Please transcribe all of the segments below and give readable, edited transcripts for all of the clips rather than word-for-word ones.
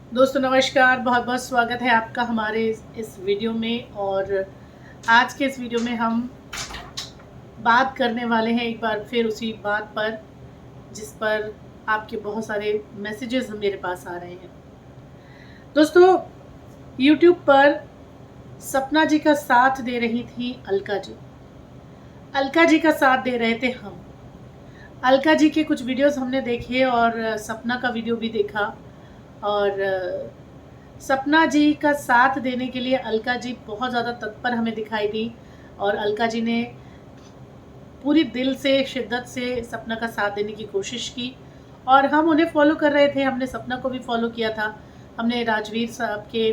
दोस्तों नमस्कार, बहुत बहुत स्वागत है आपका हमारे इस वीडियो में। और आज के इस वीडियो में हम बात करने वाले हैं एक बार फिर उसी बात पर जिस पर आपके बहुत सारे मैसेजेस मेरे पास आ रहे हैं। दोस्तों, YouTube पर सपना जी का साथ दे रही थी अलका जी। अलका जी का साथ दे रहे थे हम। अलका जी के कुछ वीडियोस हमने देखे और सपना का वीडियो भी देखा। और सपना जी का साथ देने के लिए अलका जी बहुत ज़्यादा तत्पर हमें दिखाई दी। और अलका जी ने पूरी दिल से, शिद्दत से सपना का साथ देने की कोशिश की और हम उन्हें फॉलो कर रहे थे। हमने सपना को भी फॉलो किया था, हमने राजवीर साहब के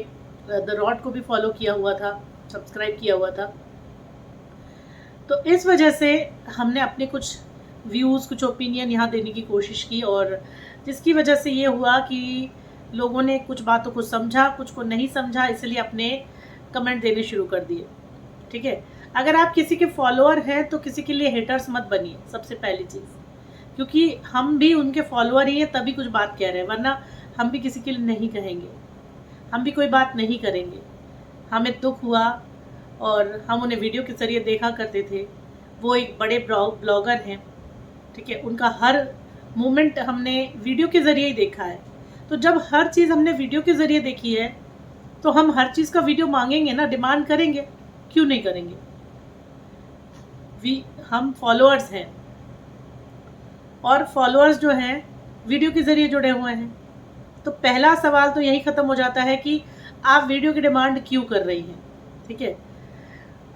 द रॉड को भी फॉलो किया हुआ था, सब्सक्राइब किया हुआ था। तो इस वजह से हमने अपने कुछ व्यूज़, कुछ ओपिनियन यहाँ देने की कोशिश की और जिसकी वजह से ये हुआ कि लोगों ने कुछ बातों को समझा, कुछ को नहीं समझा, इसलिए अपने कमेंट देने शुरू कर दिए। ठीक है, अगर आप किसी के फॉलोअर हैं तो किसी के लिए हेटर्स मत बनिए, सबसे पहली चीज़, क्योंकि हम भी उनके फॉलोअर ही हैं तभी कुछ बात कह रहे हैं, वरना हम भी किसी के लिए नहीं कहेंगे, हम भी कोई बात नहीं करेंगे। हमें दुख हुआ और हम उन्हें वीडियो के ज़रिए देखा करते थे। वो एक बड़े ब्लॉगर हैं, ठीक है, उनका हर मोमेंट हमने वीडियो के ज़रिए ही देखा है। तो जब हर चीज़ हमने वीडियो के ज़रिए देखी है तो हम हर चीज़ का वीडियो मांगेंगे ना, डिमांड करेंगे, क्यों नहीं करेंगे। हम फॉलोअर्स हैं और फॉलोअर्स जो हैं वीडियो के ज़रिए जुड़े हुए हैं। तो पहला सवाल तो यही ख़त्म हो जाता है कि आप वीडियो की डिमांड क्यों कर रही हैं। ठीक है,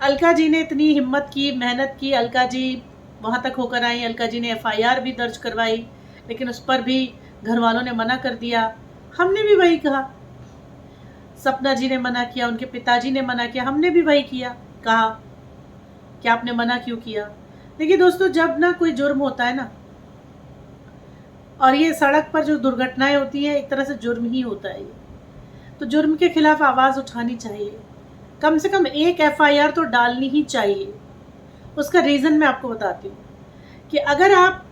अलका जी ने इतनी हिम्मत की, मेहनत की, अलका जी वहाँ तक होकर आई। अलका जी ने FIR भी दर्ज करवाई, लेकिन उस पर भी घर वालों ने मना कर दिया। हमने भी वही कहा, सपना जी ने मना किया, उनके पिताजी ने मना किया, हमने भी वही किया, कहा कि आपने मना क्यों किया। देखिए दोस्तों, जब ना कोई जुर्म होता है ना, और ये सड़क पर जो दुर्घटनाएं होती हैं एक तरह से जुर्म ही होता है ये, तो जुर्म के खिलाफ आवाज़ उठानी चाहिए। कम से कम एक FIR तो डालनी ही चाहिए। उसका रीज़न मैं आपको बताती हूँ कि अगर आप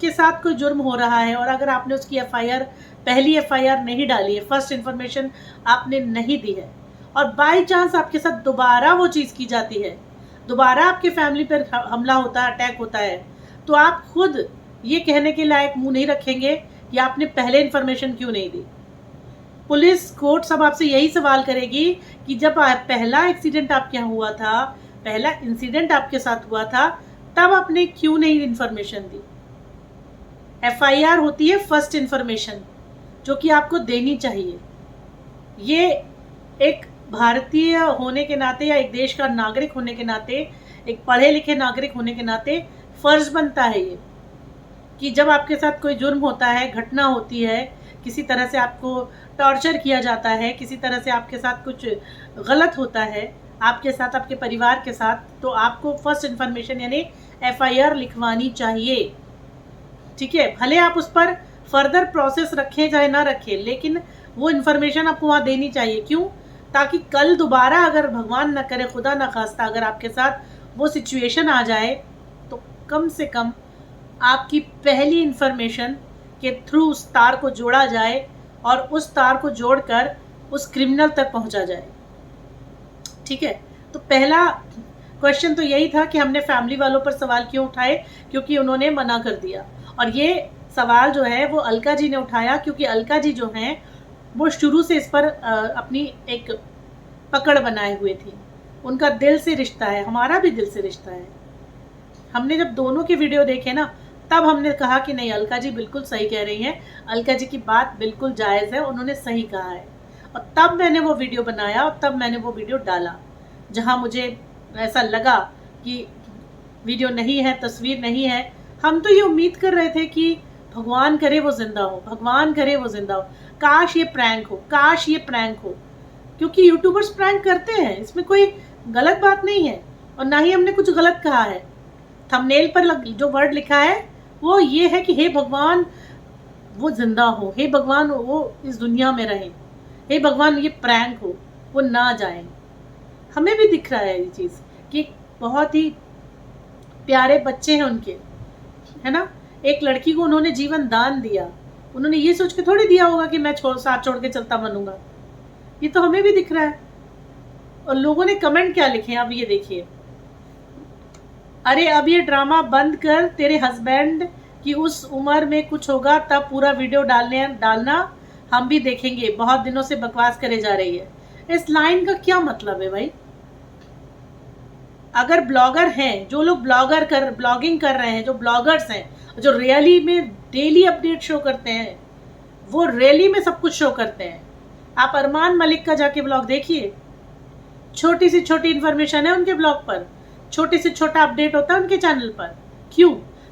के साथ कोई जुर्म हो रहा है और अगर आपने उसकी पहली FIR नहीं डाली है, फर्स्ट इन्फॉर्मेशन आपने नहीं दी है, और बाय चांस आपके साथ दोबारा वो चीज़ की जाती है, दोबारा आपके फैमिली पर हमला होता है, अटैक होता है, तो आप खुद ये कहने के लायक मुंह नहीं रखेंगे कि आपने पहले इन्फॉर्मेशन क्यों नहीं दी। पुलिस, कोर्ट सब आपसे यही सवाल करेगी कि जब पहला एक्सीडेंट आपके यहाँ हुआ था, पहला इंसिडेंट आपके साथ हुआ था, तब आपने क्यों नहीं इन्फॉर्मेशन दी। FIR होती है फर्स्ट इन्फॉर्मेशन, जो कि आपको देनी चाहिए। ये एक भारतीय होने के नाते या एक देश का नागरिक होने के नाते, एक पढ़े लिखे नागरिक होने के नाते फर्ज बनता है ये कि जब आपके साथ कोई जुर्म होता है, घटना होती है, किसी तरह से आपको टॉर्चर किया जाता है, किसी तरह से आपके साथ कुछ गलत होता है, आपके साथ, आपके परिवार के साथ, तो आपको फर्स्ट इन्फॉर्मेशन यानी FIR लिखवानी चाहिए। ठीक है, भले आप उस पर फर्दर प्रोसेस रखें चाहे ना रखें, लेकिन वो इन्फॉर्मेशन आपको वहाँ देनी चाहिए। क्यों? ताकि कल दोबारा अगर भगवान न करे, खुदा न खास्ता, अगर आपके साथ वो सिचुएशन आ जाए तो कम से कम आपकी पहली इन्फॉर्मेशन के थ्रू उस तार को जोड़ा जाए और उस तार को जोड़कर उस क्रिमिनल तक पहुंचा जाए। ठीक है, तो पहला क्वेश्चन तो यही था कि हमने फैमिली वालों पर सवाल क्यों उठाए, क्योंकि उन्होंने मना कर दिया। और ये सवाल जो है वो अलका जी ने उठाया, क्योंकि अलका जी जो हैं वो शुरू से इस पर अपनी एक पकड़ बनाए हुए थी। उनका दिल से रिश्ता है, हमारा भी दिल से रिश्ता है। हमने जब दोनों के वीडियो देखे ना, तब हमने कहा कि नहीं, अलका जी बिल्कुल सही कह रही हैं, अलका जी की बात बिल्कुल जायज़ है, उन्होंने सही कहा है। और तब मैंने वो वीडियो बनाया और तब मैंने वो वीडियो डाला, जहाँ मुझे ऐसा लगा कि वीडियो नहीं है, तस्वीर नहीं है। हम तो ये उम्मीद कर रहे थे कि भगवान करे वो ज़िंदा हो, भगवान करे वो ज़िंदा हो, काश ये प्रैंक हो, काश ये प्रैंक हो, क्योंकि यूट्यूबर्स प्रैंक करते हैं, इसमें कोई गलत बात नहीं है और ना ही हमने कुछ गलत कहा है। थंबनेल पर जो वर्ड लिखा है वो ये है कि हे भगवान वो जिंदा हो, हे भगवान वो इस दुनिया में रहे, हे भगवान ये प्रैंक हो, वो ना जाए। हमें भी दिख रहा है ये चीज़ कि बहुत ही प्यारे बच्चे हैं उनके, है ना, एक लड़की को उन्होंने जीवन दान दिया, उन्होंने ये सोच के थोड़ी दिया होगा कि मैं साथ छोड़ के चलता बनूंगा। ये तो हमें भी दिख रहा है। और लोगों ने कमेंट क्या लिखे हैं, अब ये देखिए। अरे अब ये ड्रामा बंद कर, तेरे हस्बैंड की उस उम्र में कुछ होगा तब पूरा वीडियो डालना, हम भी देखेंगे। बहुत दिनों से बकवास करे जा रही है। इस लाइन का क्या मतलब है भाई? अगर ब्लॉगर हैं, जो लोग ब्लॉगिंग कर रहे हैं, जो ब्लॉगर्स हैं, जो रियली में डेली अपडेट शो करते हैं, वो रियली में सब कुछ शो करते हैं। आप अरमान मलिक का जाके ब्लॉग देखिए, छोटी से छोटी इन्फॉर्मेशन है उनके ब्लॉग पर, छोटे से छोटा अपडेट होता है उनके चैनल पर। क्यों?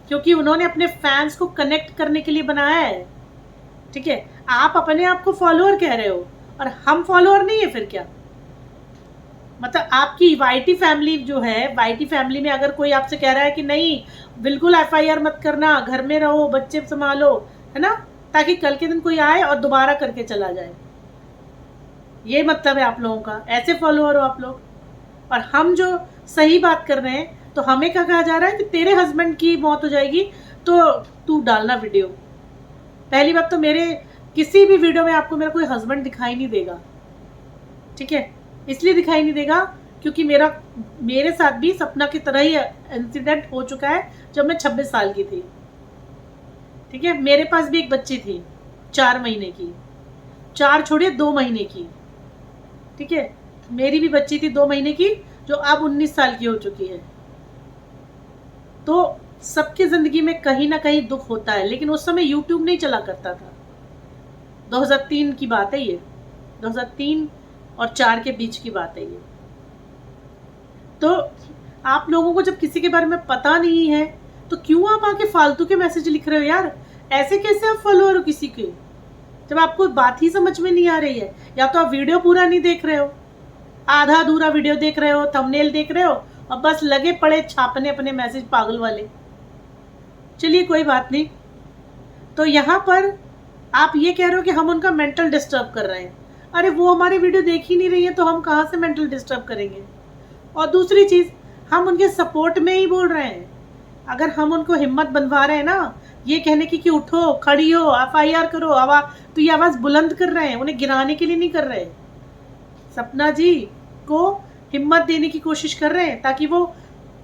क्योंकि उन्होंने अपने फैंस को कनेक्ट करने के लिए बनाया है। ठीक है, आप अपने आप को फॉलोअर कह रहे हो और हम फॉलोअर नहीं है, फिर क्या? मतलब आपकी वाईटी फैमिली जो है, वाईटी फैमिली में अगर कोई आपसे कह रहा है कि नहीं बिल्कुल एफआईआर मत करना, घर में रहो, बच्चे संभालो, है ना, ताकि कल के दिन कोई आए और दोबारा करके चला जाए, ये मतलब है आप लोगों का। ऐसे फॉलोअर हो आप लोग। और हम जो सही बात कर रहे हैं तो हमें क्या कहा जा रहा है कि तेरे हस्बैंड की मौत हो जाएगी तो तू डालना वीडियो। पहली बात तो मेरे किसी भी वीडियो में आपको मेरा कोई हस्बैंड दिखाई नहीं देगा। ठीक है, इसलिए दिखाई नहीं देगा क्योंकि मेरे साथ भी सपना की तरह ही इंसिडेंट हो चुका है जब मैं 26 साल की थी। ठीक है, मेरे पास भी एक बच्ची थी 4 महीने की, 4 छोड़िए 2 महीने की। ठीक है, मेरी भी बच्ची थी 2 महीने की जो अब 19 साल की हो चुकी है। तो सबकी जिंदगी में कहीं ना कहीं दुख होता है, लेकिन उस समय यूट्यूब नहीं चला करता था। 2003 की बात है ये, 2003 और 4 के बीच की बात है ये। तो आप लोगों को जब किसी के बारे में पता नहीं है तो क्यों आप आके फालतू के मैसेज लिख रहे हो यार? ऐसे कैसे आप फॉलोअर हो किसी के, जब आपको बात ही समझ में नहीं आ रही है? या तो आप वीडियो पूरा नहीं देख रहे हो, आधा अधूरा वीडियो देख रहे हो, थंबनेल देख रहे हो और बस लगे पड़े छापने अपने मैसेज पागल वाले। चलिए कोई बात नहीं। तो यहाँ पर आप ये कह रहे हो कि हम उनका मेंटल डिस्टर्ब कर रहे हैं। अरे वो हमारी वीडियो देख ही नहीं रही है तो हम कहाँ से मेंटल डिस्टर्ब करेंगे? और दूसरी चीज़, हम उनके सपोर्ट में ही बोल रहे हैं। अगर हम उनको हिम्मत बंधवा रहे हैं ना ये कहने की कि उठो, खड़ी हो, एफआईआर करो, आवाज़, तो ये आवाज़ बुलंद कर रहे हैं, उन्हें गिराने के लिए नहीं कर रहे। सपना जी को हिम्मत देने की कोशिश कर रहे हैं ताकि वो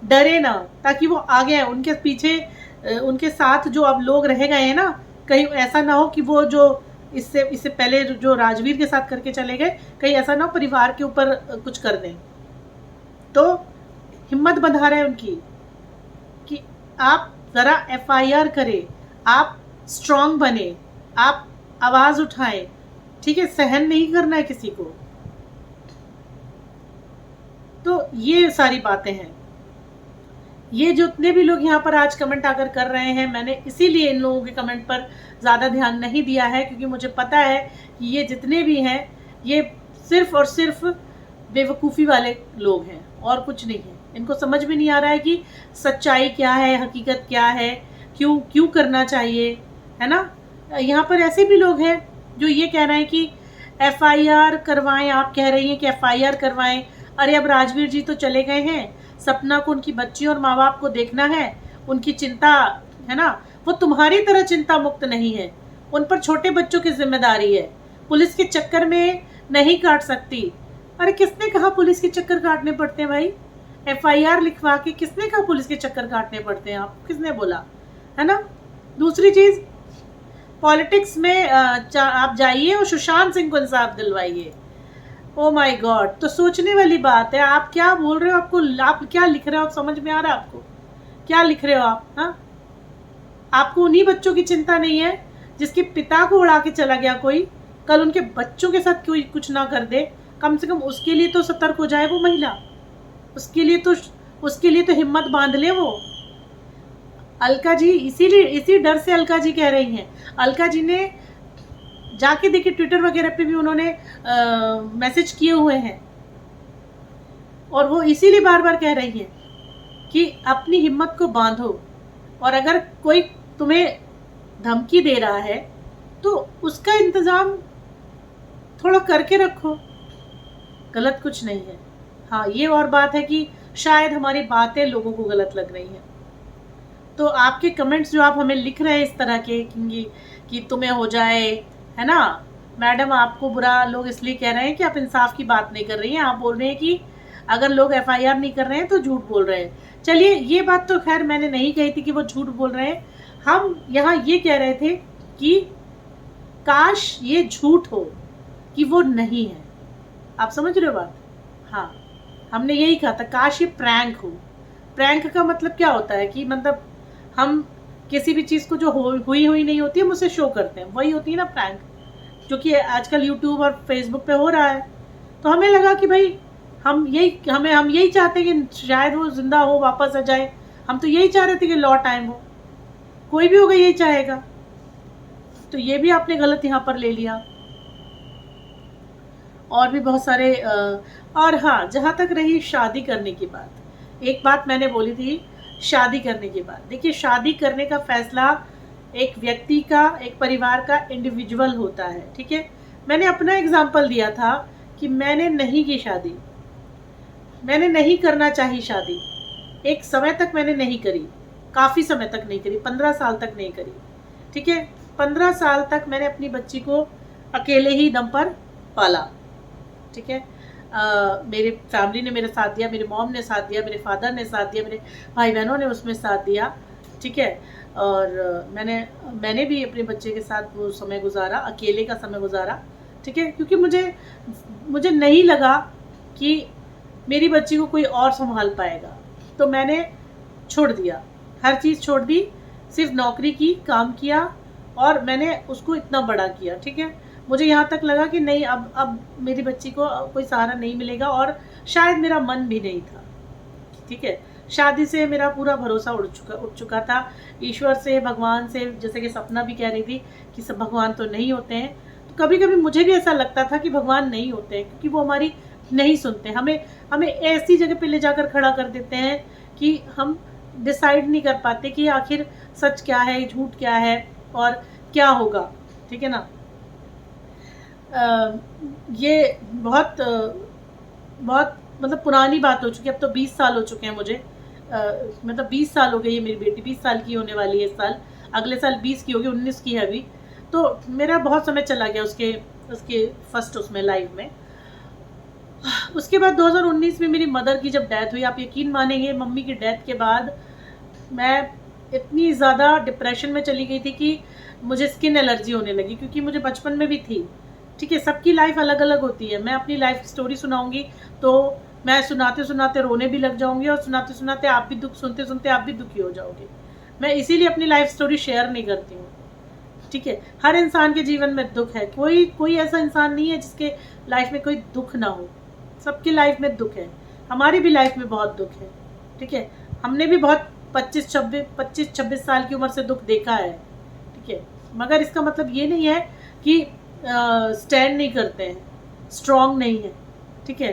डरे ना, ताकि वो आगे आए। उनके पीछे उनके साथ जो अब लोग रह गए हैं ना, कहीं ऐसा ना हो कि वो जो इससे पहले जो राजवीर के साथ करके चले गए, कहीं ऐसा ना हो परिवार के ऊपर कुछ कर दें। तो हिम्मत बंधा रहे हैं उनकी कि आप ज़रा एफआईआर करें, आप स्ट्रांग बने, आप आवाज़ उठाएं। ठीक है, सहन नहीं करना है किसी को। तो ये सारी बातें हैं। ये जितने भी लोग यहाँ पर आज कमेंट आकर कर रहे हैं, मैंने इसीलिए इन लोगों के कमेंट पर ज़्यादा ध्यान नहीं दिया है क्योंकि मुझे पता है कि ये जितने भी हैं ये सिर्फ और सिर्फ बेवकूफ़ी वाले लोग हैं और कुछ नहीं है। इनको समझ में नहीं आ रहा है कि सच्चाई क्या है, हकीकत क्या है, क्यों करना चाहिए, है ना। यहाँ पर ऐसे भी लोग हैं जो ये कह रहे हैं कि एफआईआर करवाएं। आप कह रही हैं कि एफआईआर करवाएं। अरे अब राजवीर जी तो चले गए हैं, सपना को उनकी बच्ची और माँ बाप को देखना है, उनकी चिंता है ना, वो तुम्हारी तरह चिंता मुक्त नहीं है। उन पर छोटे बच्चों की जिम्मेदारी है, पुलिस के चक्कर में नहीं काट सकती। अरे किसने कहा पुलिस के चक्कर काटने पड़ते हैं भाई? एफआईआर लिखवा के किसने कहा पुलिस के चक्कर काटने पड़ते हैं? आप किसने बोला, है ना। दूसरी चीज़, पॉलिटिक्स में आप जाइए और सुशांत सिंह को इंसाफ दिलवाइए। ओ माय गॉड, तो सोचने वाली बात है। आप क्या बोल रहे हो? आप क्या लिख रहे हो? आप समझ में आ रहा है आपको क्या लिख रहे हो आप? हाँ, आपको उन्हीं बच्चों की चिंता नहीं है जिसके पिता को उड़ा के चला गया कोई, कल उनके बच्चों के साथ कोई कुछ ना कर दे। कम से कम उसके लिए तो सतर्क हो जाए वो महिला, उसके लिए तो हिम्मत बांध ले वो। अलका जी इसी डर से अलका जी कह रही हैं। अलका जी ने जाके देखिए ट्विटर वगैरह पे भी उन्होंने मैसेज किए हुए हैं और वो इसीलिए बार बार कह रही हैं कि अपनी हिम्मत को बांधो और अगर कोई तुम्हें धमकी दे रहा है तो उसका इंतज़ाम थोड़ा करके रखो, गलत कुछ नहीं है। हाँ, ये और बात है कि शायद हमारी बातें लोगों को गलत लग रही हैं। तो आपके कमेंट्स जो आप हमें लिख रहे हैं इस तरह के कि तुम्हें हो जाए, है ना मैडम, आपको बुरा लोग इसलिए कह रहे हैं कि आप इंसाफ की बात नहीं कर रही हैं। आप बोल रहे हैं कि अगर लोग एफआईआर नहीं कर रहे हैं तो झूठ बोल रहे हैं। चलिए, ये बात तो खैर मैंने नहीं कही थी कि वो झूठ बोल रहे हैं। हम यहाँ ये कह रहे थे कि काश ये झूठ हो, कि वो नहीं है। आप समझ रहे हो बात? हाँ, हमने यही कहा था, काश ये प्रैंक हो। प्रैंक का मतलब क्या होता है कि मतलब हम किसी भी चीज़ को जो हुई नहीं होती है हम उसे शो करते हैं, वही होती है ना प्रैंक, जो कि आजकल यूट्यूब और फेसबुक पे हो रहा है। तो हमें लगा कि भाई हम यही चाहते हैं कि शायद वो जिंदा हो, वापस आ जाए। हम तो यही चाह रहे थे कि लॉ टाइम हो, कोई भी होगा यही चाहेगा। तो ये भी आपने गलत यहाँ पर ले लिया। और भी बहुत सारे और हाँ, जहाँ तक रही शादी करने की बात, एक बात मैंने बोली थी शादी करने की बात। देखिए, शादी करने का फैसला एक व्यक्ति का, एक परिवार का इंडिविजुअल होता है, ठीक है। मैंने अपना एग्जाम्पल दिया था कि मैंने नहीं की शादी, मैंने नहीं करना चाहिए शादी। एक समय तक मैंने नहीं करी, काफ़ी समय तक नहीं करी, 15 साल तक नहीं करी, ठीक है। 15 साल तक मैंने अपनी बच्ची को अकेले ही दम पर पाला, ठीक है। मेरे फैमिली ने मेरा साथ दिया, मेरे मॉम ने साथ दिया, मेरे फादर ने साथ दिया, मेरे भाई बहनों ने उसमें साथ दिया, ठीक है। और मैंने भी अपने बच्चे के साथ वो समय गुजारा, अकेले का समय गुजारा, ठीक है। क्योंकि मुझे नहीं लगा कि मेरी बच्ची को कोई और संभाल पाएगा, तो मैंने छोड़ दिया, हर चीज़ छोड़ दी, सिर्फ नौकरी की, काम किया और मैंने उसको इतना बड़ा किया, ठीक है। मुझे यहाँ तक लगा कि नहीं, अब मेरी बच्ची को कोई सहारा नहीं मिलेगा, और शायद मेरा मन भी नहीं था, ठीक है। शादी से मेरा पूरा भरोसा उठ चुका था ईश्वर से, भगवान से। जैसे कि सपना भी कह रही थी कि सब भगवान तो नहीं होते हैं, तो कभी कभी मुझे भी ऐसा लगता था कि भगवान नहीं होते हैं, क्योंकि वो हमारी नहीं सुनते। हमें ऐसी जगह पे ले जाकर खड़ा कर देते हैं कि हम डिसाइड नहीं कर पाते कि आखिर सच क्या है, झूठ क्या है और क्या होगा, ठीक है ना। ये बहुत बहुत मतलब पुरानी बात हो चुकी है। अब तो 20 साल हो चुके हैं मुझे, मतलब 20 साल हो गई है। मेरी बेटी 20 साल की होने वाली है इस साल, अगले साल 20 की होगी, 19 की है अभी। तो मेरा बहुत समय चला गया उसके फर्स्ट उसमें लाइफ में। उसके बाद 2019 में मेरी मदर की जब डेथ हुई, आप यकीन मानेंगे, मम्मी की डेथ के बाद मैं इतनी ज़्यादा डिप्रेशन में चली गई थी कि मुझे स्किन एलर्जी होने लगी, क्योंकि मुझे बचपन में भी थी, ठीक है। सबकी लाइफ अलग अलग होती है। मैं अपनी लाइफ की स्टोरी सुनाऊंगी तो मैं सुनाते सुनाते रोने भी लग जाऊंगी, और सुनाते सुनाते आप भी सुनते सुनते आप भी दुखी हो जाओगे। मैं इसीलिए अपनी लाइफ स्टोरी शेयर नहीं करती हूँ, ठीक है। हर इंसान के जीवन में दुख है, कोई ऐसा इंसान नहीं है जिसके लाइफ में कोई दुख ना हो। सबकी लाइफ में दुख है, हमारी भी लाइफ में बहुत दुख है, ठीक है। हमने भी बहुत 25-26 साल की उम्र से दुख देखा है, ठीक है। मगर इसका मतलब ये नहीं है कि स्टैंड नहीं करते हैं, स्ट्रॉन्ग नहीं है, ठीक है।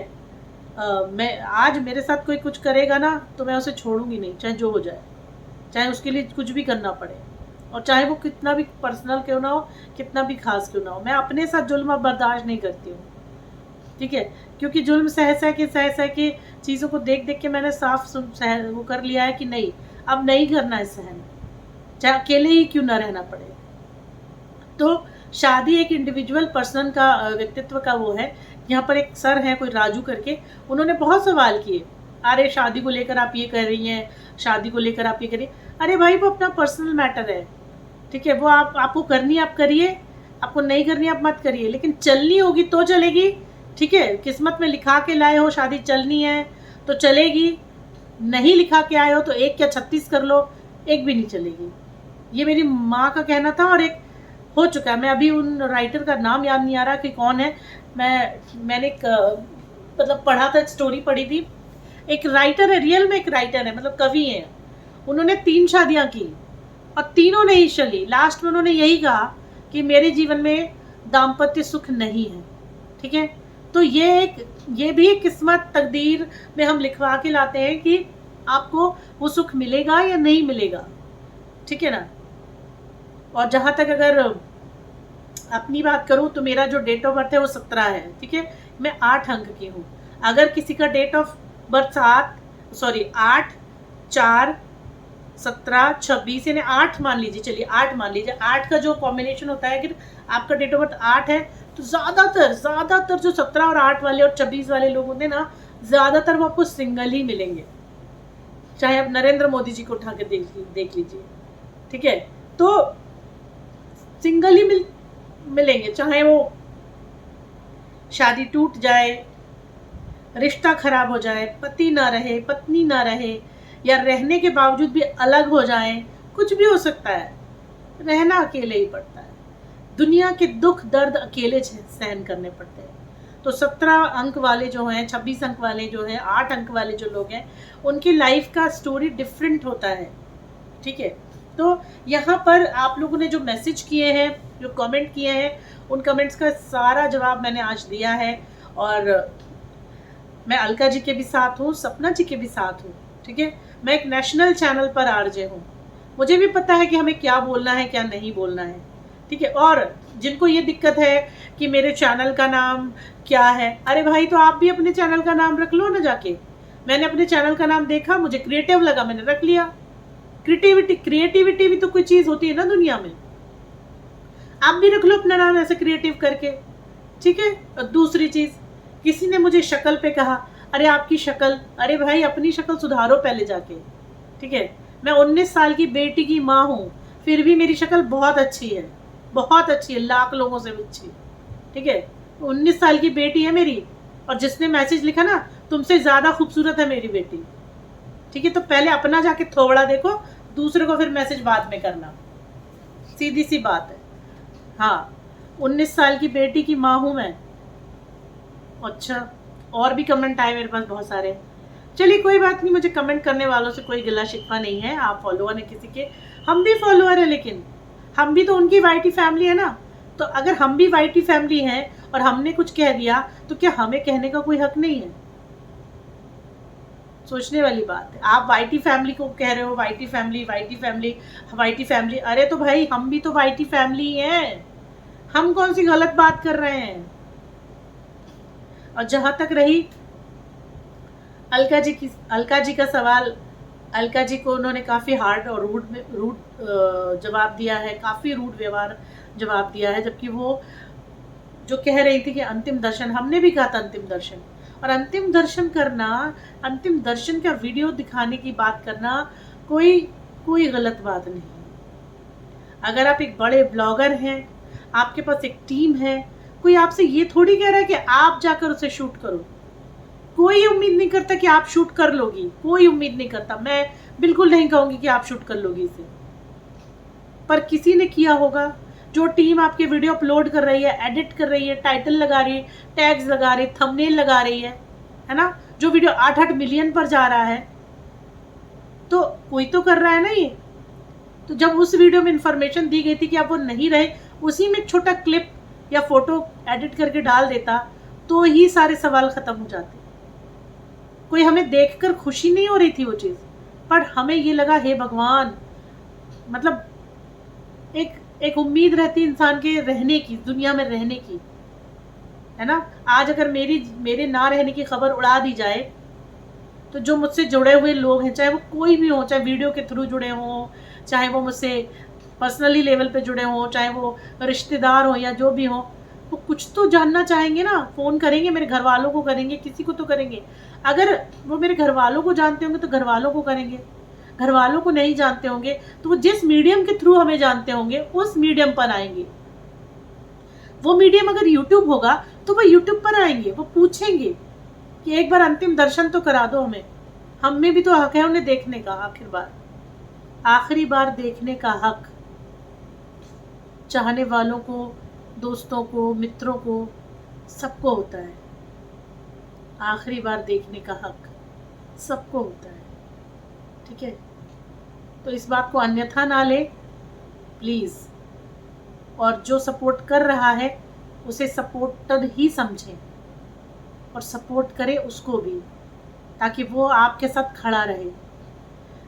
मैं आज मेरे साथ कोई कुछ करेगा ना तो मैं उसे छोड़ूंगी नहीं, चाहे जो हो जाए, चाहे उसके लिए कुछ भी करना पड़े, और चाहे वो कितना भी पर्सनल क्यों ना हो, कितना भी खास क्यों ना हो। मैं अपने साथ जुल्म बर्दाश्त नहीं करती हूँ, ठीक है। क्योंकि जुल्म सह सह के चीज़ों को देख देख के मैंने साफ वो कर लिया है कि नहीं, अब नहीं करना है सहन, चाहे अकेले ही क्यों ना रहना पड़े। तो शादी एक इंडिविजुअल पर्सन का व्यक्तित्व का वो है। यहाँ पर एक सर हैं कोई राजू करके, उन्होंने बहुत सवाल किए, अरे शादी को लेकर आप ये कर रही हैं, शादी को लेकर आप ये करिए। अरे भाई, वो अपना पर्सनल मैटर है, ठीक है। वो आपको करनी है आप करिए, आपको नहीं करनी आप मत करिए, लेकिन चलनी होगी तो चलेगी, ठीक है। किस्मत में लिखा के लाए हो शादी चलनी है तो चलेगी, नहीं लिखा के आए हो तो 1 या 36 कर लो, एक भी नहीं चलेगी। ये मेरी माँ का कहना था, और एक हो चुका है। मैं अभी उन राइटर का नाम याद नहीं आ रहा कि कौन है। मैंने एक मतलब पढ़ा था, स्टोरी पढ़ी थी। एक राइटर है, रियल में एक राइटर है, मतलब कवि है। उन्होंने 3 शादियां की और तीनों नहीं चली। लास्ट में उन्होंने यही कहा कि मेरे जीवन में दाम्पत्य सुख नहीं है, ठीक है। तो ये भी एक किस्मत, तकदीर में हम लिखवा के लाते हैं कि आपको वो सुख मिलेगा या नहीं मिलेगा, ठीक है ना। और जहाँ तक अगर अपनी बात करूँ तो मेरा जो डेट ऑफ बर्थ है वो 17 है, ठीक है। मैं 8 अंक की हूँ। अगर किसी का डेट ऑफ बर्थ 8/4 17, 26 यानी 8 मान लीजिए, चलिए 8 मान लीजिए, 8 का जो कॉम्बिनेशन होता है कि आपका डेट ऑफ बर्थ 8 है, तो ज़्यादातर जो 17 और 8 वाले और 26 वाले लोग होते हैं ना, ज़्यादातर वो आपको सिंगल ही मिलेंगे। चाहे आप नरेंद्र मोदी जी को उठा के देख लीजिए, ठीक है, तो सिंगल ही मिलेंगे। चाहे वो शादी टूट जाए, रिश्ता खराब हो जाए, पति ना रहे, पत्नी ना रहे, या रहने के बावजूद भी अलग हो जाए, कुछ भी हो सकता है, रहना अकेले ही पड़ता है। दुनिया के दुख दर्द अकेले सहन करने पड़ते हैं। तो 17 अंक वाले जो हैं, 26 अंक वाले जो हैं, 8 अंक वाले जो लोग हैं, उनकी लाइफ का स्टोरी डिफरेंट होता है, ठीक है। तो यहाँ पर आप लोगों ने जो मैसेज किए हैं, जो कमेंट किए हैं, उन कमेंट्स का सारा जवाब मैंने आज दिया है। और मैं अलका जी के भी साथ हूँ, सपना जी के भी साथ हूँ, ठीक है। मैं एक नेशनल चैनल पर आरजे हूँ, मुझे भी पता है कि हमें क्या बोलना है क्या नहीं बोलना है, ठीक है। और जिनको ये दिक्कत है कि मेरे चैनल का नाम क्या है, अरे भाई तो आप भी अपने चैनल का नाम रख लो ना जाके। मैंने अपने चैनल का नाम देखा, मुझे क्रिएटिव लगा, मैंने रख लिया। क्रिएटिविटी भी तो कोई चीज़ होती है ना दुनिया में, आप भी रख लो अपना नाम ऐसे क्रिएटिव करके, ठीक है। और दूसरी चीज़, किसी ने मुझे शक्ल पे कहा, अरे आपकी शक्ल, अरे भाई अपनी शक्ल सुधारो पहले जाके, ठीक है। मैं 19 साल की बेटी की माँ हूँ, फिर भी मेरी शक्ल बहुत अच्छी है, बहुत अच्छी है, लाख लोगों से अच्छी, ठीक है। 19 साल की बेटी है मेरी, और जिसने मैसेज लिखा ना, तुमसे ज़्यादा खूबसूरत है मेरी बेटी, ठीक है। तो पहले अपना जाके थोबड़ा देखो, दूसरे को फिर मैसेज बाद में करना, सीधी सी बात है। हाँ, 19 साल की बेटी की माँ हूँ मैं। अच्छा, और भी कमेंट आए मेरे पास बहुत सारे। चलिए कोई बात नहीं, मुझे कमेंट करने वालों से कोई गिला शिकवा नहीं है, आप फॉलोअर हैं किसी के, हम भी फॉलोअर हैं, लेकिन हम भी तो उनकी वाईटी फैमिली है ना। तो अगर हम भी वाईटी फैमिली हैं और हमने कुछ कह दिया, तो क्या हमें कहने का कोई हक नहीं है? सोचने वाली बात है। आप वाईटी फैमिली को कह रहे हो YT family, YT family, YT family, अरे तो भाई हम भी तो वाईटी फैमिली हैं, हम कौन सी गलत बात कर रहे हैं? और जहां तक रही अलका जी का सवाल, अलका जी को उन्होंने काफ़ी हार्ड और रूड जवाब दिया है, काफ़ी रूड व्यवहार जवाब दिया है। जबकि वो जो कह रही थी कि अंतिम दर्शन, हमने भी कहा था अंतिम दर्शन, और अंतिम दर्शन करना, अंतिम दर्शन का वीडियो दिखाने की बात करना कोई गलत बात नहीं है। अगर आप एक बड़े ब्लॉगर हैं, आपके पास एक टीम है, कोई आपसे ये थोड़ी कह रहा है कि आप जाकर उसे शूट करो। कोई उम्मीद नहीं करता कि आप शूट कर लोगी, कोई उम्मीद नहीं करता। मैं बिल्कुल नहीं कहूँगी कि आप शूट कर लोगी इसे, पर किसी ने किया होगा। जो टीम आपके वीडियो अपलोड कर रही है, एडिट कर रही है, टाइटल लगा रही है, टैग्स लगा रही है, थंबनेल लगा रही है ना, जो वीडियो 8-8 मिलियन पर जा रहा है, तो कोई तो कर रहा है ना ये। तो जब उस वीडियो में इंफॉर्मेशन दी गई थी कि आप वो नहीं रहे, उसी में एक छोटा क्लिप या फोटो एडिट करके डाल देता, तो ही सारे सवाल खत्म हो जाते। कोई हमें देखकर खुशी नहीं हो रही थी वो चीज़, पर हमें ये लगा हे भगवान, मतलब एक उम्मीद रहती इंसान के रहने की, दुनिया में रहने की, है ना। आज अगर मेरे ना रहने की खबर उड़ा दी जाए, तो जो मुझसे जुड़े हुए लोग हैं, चाहे वो कोई भी हो, चाहे वीडियो के थ्रू जुड़े हों, चाहे वो मुझसे पर्सनली लेवल पे जुड़े हों, चाहे वो रिश्तेदार हो या जो भी हो, वो कुछ तो जानना चाहेंगे ना, फ़ोन करेंगे, मेरे घर वालों को करेंगे, किसी को तो करेंगे। अगर वो मेरे घर वालों को जानते होंगे तो घर वालों को करेंगे, घर वालों को नहीं जानते होंगे तो वो जिस मीडियम के थ्रू हमें जानते होंगे उस मीडियम पर आएंगे। वो मीडियम अगर यूट्यूब होगा तो वो यूट्यूब पर आएंगे, वो पूछेंगे कि एक बार अंतिम दर्शन तो करा दो हमें, हमें भी तो हक है उन्हें देखने का, आखिरी बार देखने का हक चाहने वालों को, दोस्तों को, मित्रों को, सबको होता है। आखिरी बार देखने का हक सबको होता है, ठीक है। तो इस बात को अन्यथा ना ले प्लीज़, और जो सपोर्ट कर रहा है उसे सपोर्टर ही समझें और सपोर्ट करें उसको भी, ताकि वो आपके साथ खड़ा रहे।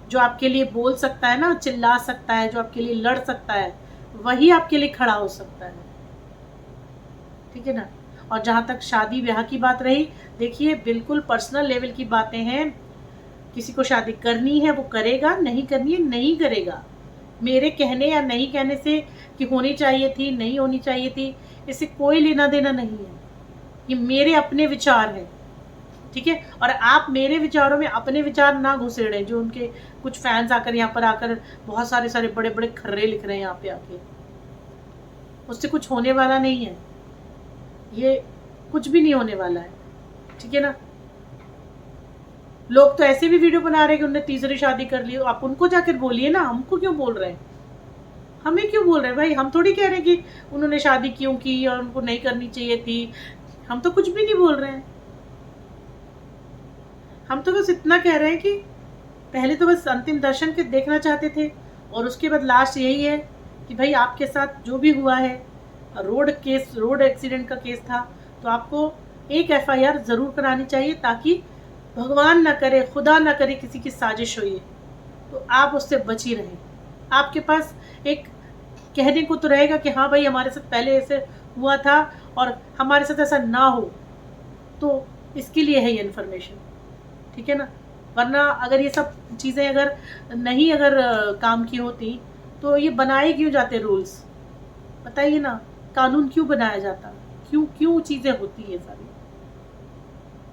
जो आपके लिए बोल सकता है ना, चिल्ला सकता है, जो आपके लिए लड़ सकता है, वही आपके लिए खड़ा हो सकता है, ठीक है ना। और जहाँ तक शादी ब्याह की बात रही, देखिए बिल्कुल पर्सनल लेवल की बातें हैं, किसी को शादी करनी है वो करेगा, नहीं करनी है नहीं करेगा। मेरे कहने या नहीं कहने से कि होनी चाहिए थी नहीं होनी चाहिए थी, इससे कोई लेना देना नहीं है। ये मेरे अपने विचार हैं, ठीक है। और आप मेरे विचारों में अपने विचार ना घुसेड़ें। जो उनके कुछ फैंस आकर यहाँ पर आकर बहुत सारे सारे बड़े बड़े खर्रे लिख रहे हैं यहाँ पे आके, उससे कुछ होने वाला नहीं है। ये कुछ भी नहीं होने वाला है, ठीक है ना। लोग तो ऐसे भी वीडियो बना रहे हैं कि उन्होंने तीसरी शादी कर ली। आप उनको जाकर बोलिए ना, हमको क्यों बोल रहे हैं, हमें क्यों बोल रहे हैं भाई। हम थोड़ी कह रहे हैं कि उन्होंने शादी क्यों की और उनको नहीं करनी चाहिए थी। हम तो कुछ भी नहीं बोल रहे हैं। हम तो बस इतना कह रहे हैं कि पहले तो बस अंतिम दर्शन के देखना चाहते थे, और उसके बाद लास्ट यही है कि भाई आपके साथ जो भी हुआ है, रोड एक्सीडेंट का केस था, तो आपको एक एफआईआर ज़रूर करानी चाहिए, ताकि भगवान ना करे, खुदा ना करे किसी की साजिश हुई है तो आप उससे बची रहें। आपके पास एक कहने को तो रहेगा कि हाँ भाई हमारे साथ पहले ऐसे हुआ था और हमारे साथ ऐसा ना हो, तो इसके लिए है ये इन्फॉर्मेशन, ठीक है ना। वरना अगर ये सब चीज़ें अगर नहीं काम की होती तो ये बनाए क्यों जाते रूल्स, बताइए ना। कानून क्यों बनाया जाता, क्यों क्यों चीज़ें होती है सारी।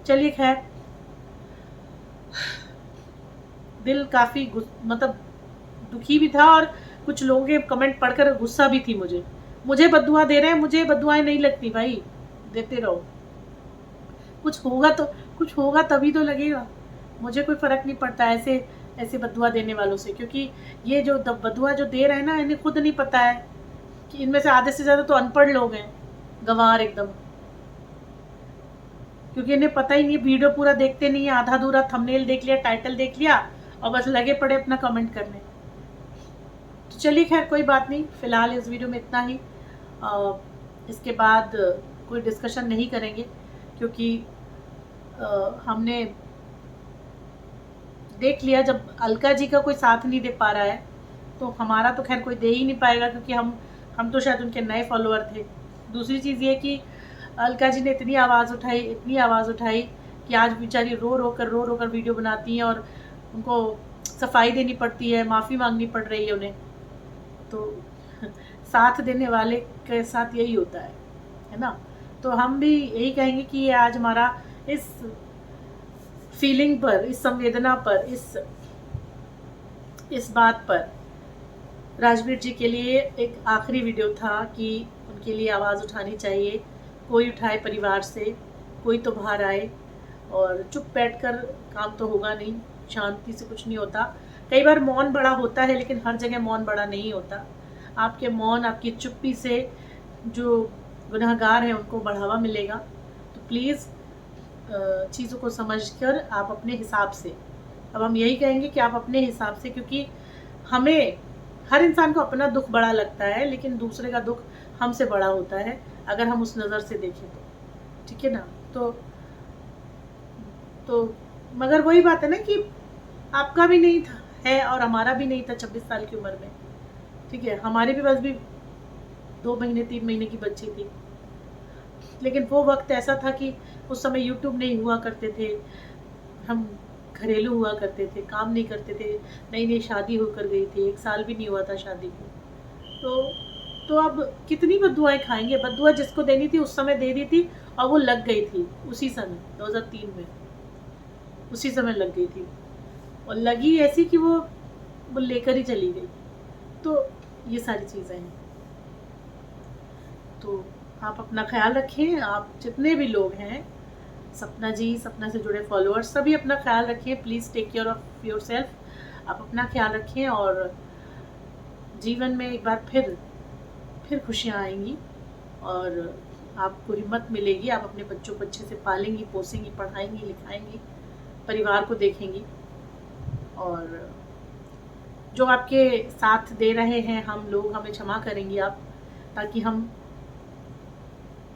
चलिए खैर, दिल काफ़ी मतलब दुखी भी था, और कुछ लोगों के कमेंट पढ़कर गुस्सा भी थी। मुझे बद्दुआ दे रहे हैं, मुझे बद्दुआएं नहीं लगती भाई, देते रहो। कुछ होगा तभी तो लगेगा। मुझे कोई फ़र्क नहीं पड़ता ऐसे बद्दुआ देने वालों से, क्योंकि ये जो बद्दुआ जो दे रहे हैं ना, इन्हें खुद नहीं पता है कि इनमें से आधे से ज़्यादा तो अनपढ़ लोग हैं, गंवार एकदम। क्योंकि इन्हें पता ही नहीं, वीडियो पूरा देखते नहीं है, आधा अधूरा थंबनेल देख लिया, टाइटल देख लिया और बस लगे पड़े अपना कमेंट करने। तो चलिए खैर कोई बात नहीं, फ़िलहाल इस वीडियो में इतना ही। इसके बाद कोई डिस्कशन नहीं करेंगे, क्योंकि हमने देख लिया जब अलका जी का कोई साथ नहीं दे पा रहा है, तो हमारा तो खैर कोई दे ही नहीं पाएगा, क्योंकि हम तो शायद उनके नए फॉलोअर थे। दूसरी चीज़ ये कि अलका जी ने इतनी आवाज़ उठाई कि आज बेचारी रो रो कर वीडियो बनाती हैं, और उनको सफाई देनी पड़ती है, माफ़ी मांगनी पड़ रही है उन्हें। तो साथ देने वाले के साथ यही होता है ना। तो हम भी यही कहेंगे कि ये आज हमारा इस फीलिंग पर, इस संवेदना पर, इस बात पर राजवीर जी के लिए एक आखिरी वीडियो था कि उनके लिए आवाज़ उठानी चाहिए। कोई उठाए परिवार से, कोई तो बाहर आए, और चुप बैठकर काम तो होगा नहीं, शांति से कुछ नहीं होता। कई बार मौन बड़ा होता है, लेकिन हर जगह मौन बड़ा नहीं होता। आपके मौन, आपकी चुप्पी से जो गुनहगार हैं उनको बढ़ावा मिलेगा। तो प्लीज़ चीज़ों को समझकर आप अपने हिसाब से, अब हम यही कहेंगे कि आप अपने हिसाब से, क्योंकि हमें, हर इंसान को अपना दुख बड़ा लगता है, लेकिन दूसरे का दुख हमसे बड़ा होता है अगर हम उस नज़र से देखें तो, ठीक है ना। तो मगर वही बात है ना कि आपका भी नहीं था है और हमारा भी नहीं था 26 साल की उम्र में, ठीक है। हमारे भी बस भी 2 महीने 3 महीने की बच्ची थी, लेकिन वो वक्त ऐसा था कि उस समय यूट्यूब नहीं हुआ करते थे, हम घरेलू हुआ करते थे, काम नहीं करते थे, नई नई शादी होकर गई थी, 1 साल भी नहीं हुआ था शादी को। तो अब कितनी बद्दुआएं खाएंगे। बद्दुआ जिसको देनी थी उस समय दे दी थी, और वो लग गई थी उसी समय 2003 में, उसी समय लग गई थी, और लगी ऐसी कि वो लेकर ही चली गई। तो ये सारी चीज़ें हैं। तो आप अपना ख्याल रखें, आप जितने भी लोग हैं, सपना जी, सपना से जुड़े फॉलोअर्स, सभी अपना ख्याल रखें। Please take care of yourself. आप अपना ख्याल रखें, और जीवन में एक बार फिर खुशियाँ आएंगी, और आपको हिम्मत मिलेगी। आप अपने बच्चों को अच्छे से पालेंगी, पोसेंगी, पढ़ाएंगी, लिखाएंगी, परिवार को देखेंगी। और जो आपके साथ दे रहे हैं हम लोग, हमें क्षमा करेंगी आप, ताकि हम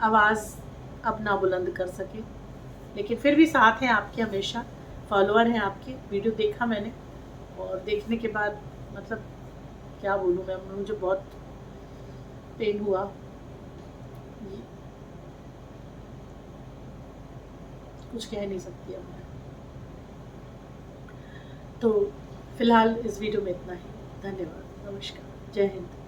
आवाज़ अब ना बुलंद कर सकें। लेकिन फिर भी साथ हैं आपके, हमेशा फॉलोअर हैं आपके। वीडियो देखा मैंने, और देखने के बाद मतलब क्या बोलूँ मैं, मुझे बहुत पेन हुआ। कुछ कह नहीं सकती अब मैं। तो फिलहाल इस वीडियो में इतना ही। धन्यवाद, नमस्कार, जय हिंद।